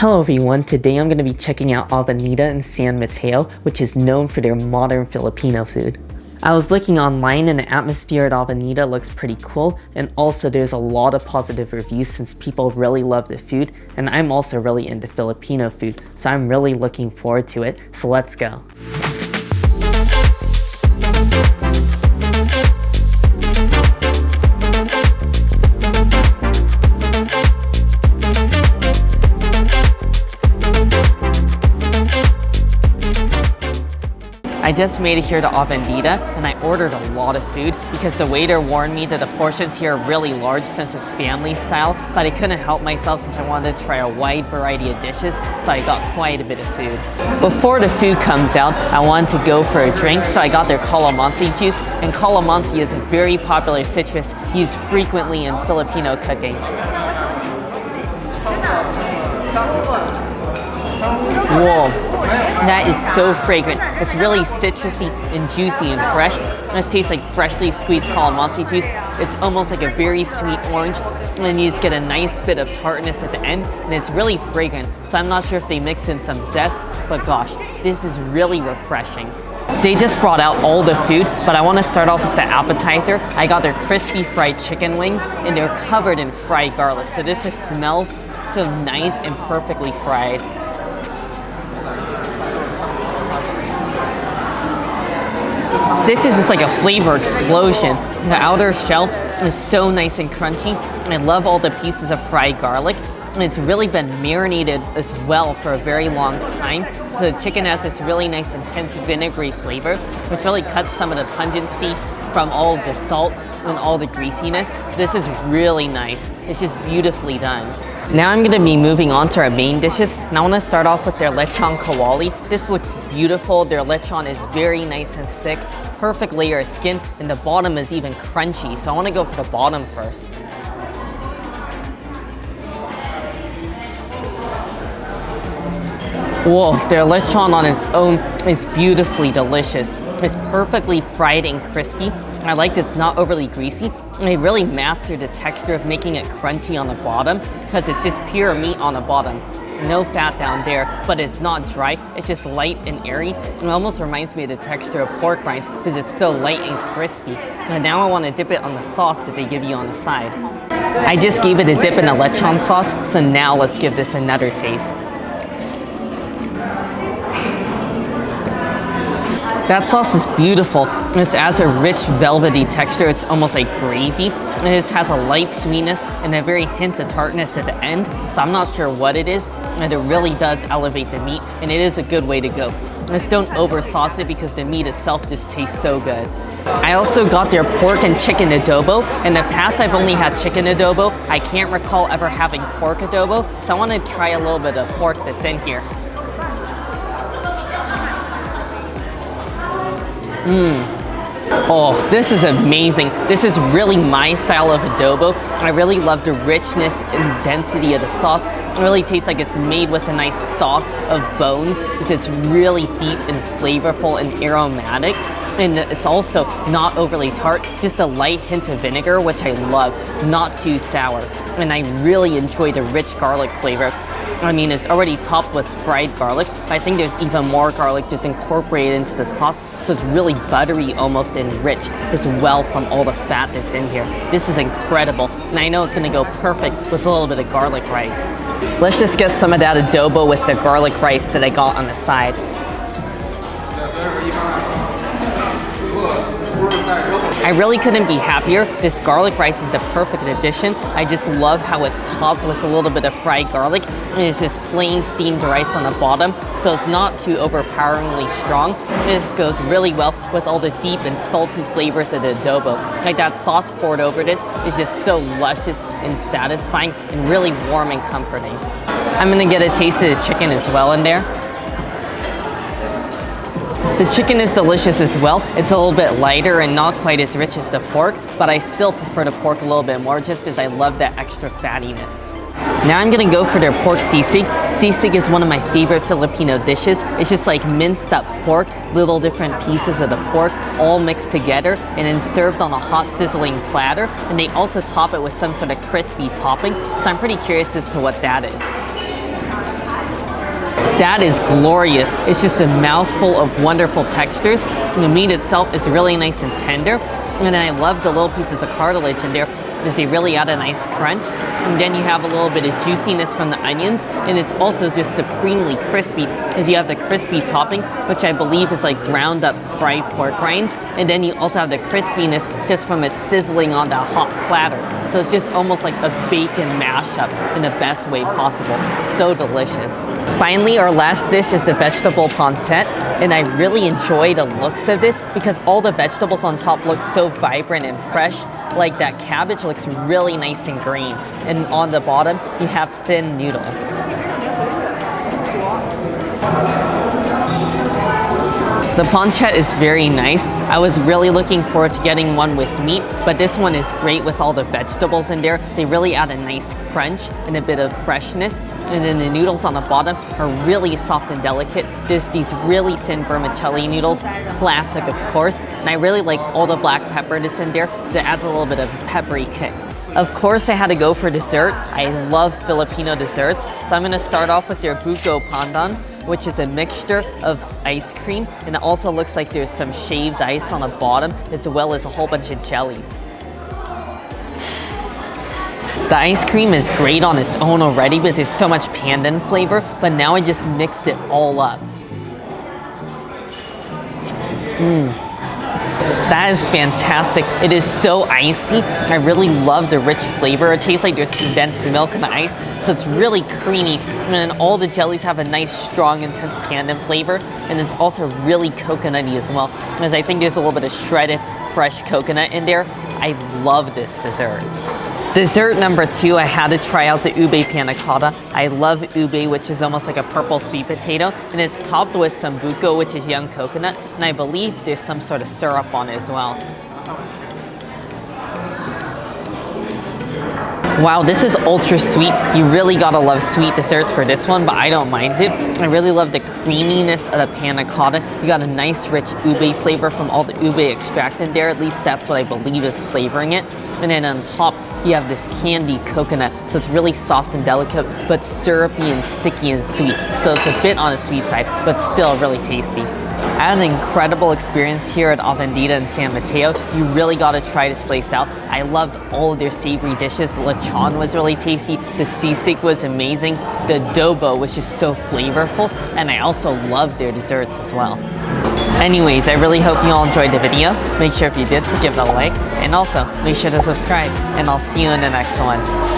Hello everyone, today I'm going to be checking out Avenida in San Mateo, which is known for their modern Filipino food. I was looking online and the atmosphere at Avenida looks pretty cool, and also there's a lot of positive reviews since people really love the food, and I'm also really into Filipino food, so I'm really looking forward to it, so let's go. I just made it here to Avenida and I ordered a lot of food because the waiter warned me that the portions here are really large since it's family style, but I couldn't help myself since I wanted to try a wide variety of dishes, so I got quite a bit of food. Before the food comes out, I wanted to go for a drink, so I got their calamansi juice, and calamansi is a very popular citrus used frequently in Filipino cooking. Whoa, that is so fragrant. It's really citrusy and juicy and fresh. This tastes like freshly squeezed calamansi juice. It's almost like a very sweet orange, and then you just get a nice bit of tartness at the end, and it's really fragrant. So I'm not sure if they mix in some zest, but gosh, this is really refreshing. They just brought out all the food, but I want to start off with the appetizer. I got their crispy fried chicken wings, and they're covered in fried garlic. So this just smells so nice and perfectly fried. This is just like a flavor explosion. The outer shell is so nice and crunchy, and I love all the pieces of fried garlic. And it's really been marinated as well for a very long time. The chicken has this really nice intense vinegary flavor, which really cuts some of the pungency from all of the salt and all the greasiness. This is really nice. It's just beautifully done. Now I'm going to be moving on to our main dishes, and I want to start off with their lechon Koali. This looks beautiful. Their lechon is very nice and thick, perfect layer of skin, and the bottom is even crunchy. So I want to go for the bottom first. Whoa, their lechon on its own is beautifully delicious. It's perfectly fried and crispy. I like that it's not overly greasy, and they really mastered the texture of making it crunchy on the bottom because it's just pure meat on the bottom. No fat down there, but it's not dry. It's just light and airy. It almost reminds me of the texture of pork rinds because it's so light and crispy. And now I want to dip it on the sauce that they give you on the side. I just gave it a dip in the lechon sauce, so now let's give this another taste. That sauce is beautiful. This adds a rich velvety texture. It's almost like gravy. And this has a light sweetness and a very hint of tartness at the end. So I'm not sure what it is, and it really does elevate the meat, and it is a good way to go. Just don't over sauce it because the meat itself just tastes so good. I also got their pork and chicken adobo. In the past I've only had chicken adobo. I can't recall ever having pork adobo, so I want to try a little bit of pork that's in here. Oh, this is amazing. This is really my style of adobo. I really love the richness and density of the sauce. It really tastes like it's made with a nice stock of bones because it's really deep and flavorful and aromatic. And it's also not overly tart, just a light hint of vinegar, which I love, not too sour. And I really enjoy the rich garlic flavor. I mean, it's already topped with fried garlic, but I think there's even more garlic just incorporated into the sauce. So it's really buttery almost and rich as well from all the fat that's in here. This is incredible, and I know it's gonna go perfect with a little bit of garlic rice. Let's just get some of that adobo with the garlic rice that I got on the side. I really couldn't be happier. This garlic rice is the perfect addition. I just love how it's topped with a little bit of fried garlic, and it's just plain steamed rice on the bottom, so it's not too overpoweringly strong. It just goes really well with all the deep and salty flavors of the adobo. Like that sauce poured over this is just so luscious and satisfying and really warm and comforting. I'm gonna get a taste of the chicken as well in there. The chicken is delicious as well. It's a little bit lighter and not quite as rich as the pork, but I still prefer the pork a little bit more just because I love that extra fattiness. Now I'm gonna go for their pork sisig. Sisig is one of my favorite Filipino dishes. It's just like minced up pork, little different pieces of the pork, all mixed together and then served on a hot sizzling platter. And they also top it with some sort of crispy topping. So I'm pretty curious as to what that is. That is glorious. It's just a mouthful of wonderful textures. The meat itself is really nice and tender. And then I love the little pieces of cartilage in there because they really add a nice crunch. And then you have a little bit of juiciness from the onions, and it's also just supremely crispy because you have the crispy topping, which I believe is like ground up fried pork rinds, and then you also have the crispiness just from it sizzling on that hot platter. So it's just almost like a bacon mashup in the best way possible. So delicious. Finally, our last dish is the vegetable pancetta, and I really enjoy the looks of this because all the vegetables on top look so vibrant and fresh. Like that cabbage looks really nice and green, and on the bottom you have thin noodles. The pancetta is very nice. I was really looking forward to getting one with meat, but this one is great with all the vegetables in there. They really add a nice crunch and a bit of freshness. And then the noodles on the bottom are really soft and delicate. There's these really thin vermicelli noodles, classic of course. And I really like all the black pepper that's in there, so it adds a little bit of peppery kick. Of course, I had to go for dessert. I love Filipino desserts, so I'm gonna start off with their Buo Pondon, which is a mixture of ice cream, and it also looks like there's some shaved ice on the bottom, as well as a whole bunch of jellies. The ice cream is great on its own already because there's so much pandan flavor, but now I just mixed it all up. That is fantastic. It is so icy. I really love the rich flavor. It tastes like there's condensed milk in the ice, so it's really creamy. And then all the jellies have a nice, strong, intense pandan flavor, and it's also really coconutty as well, because I think there's a little bit of shredded, fresh coconut in there. I love this dessert. Dessert number 2, I had to try out the ube Panacotta. I love ube, which is almost like a purple sweet potato, and it's topped with some buko, which is young coconut, and I believe there's some sort of syrup on it as well. Wow, this is ultra sweet. You really gotta love sweet desserts for this one, but I don't mind it. I really love the creaminess of the panna cotta. You got a nice rich ube flavor from all the ube extract in there. At least that's what I believe is flavoring it. And then on top, you have this candy coconut. So it's really soft and delicate, but syrupy and sticky and sweet. So it's a bit on the sweet side, but still really tasty. I had an incredible experience here at Avenida in San Mateo. You really got to try this place out. I loved all of their savory dishes. The lechon was really tasty. The Seask was amazing. The adobo was just so flavorful. And I also loved their desserts as well. Anyways, I really hope you all enjoyed the video. Make sure if you did to give it a like. And also, make sure to subscribe. And I'll see you in the next one.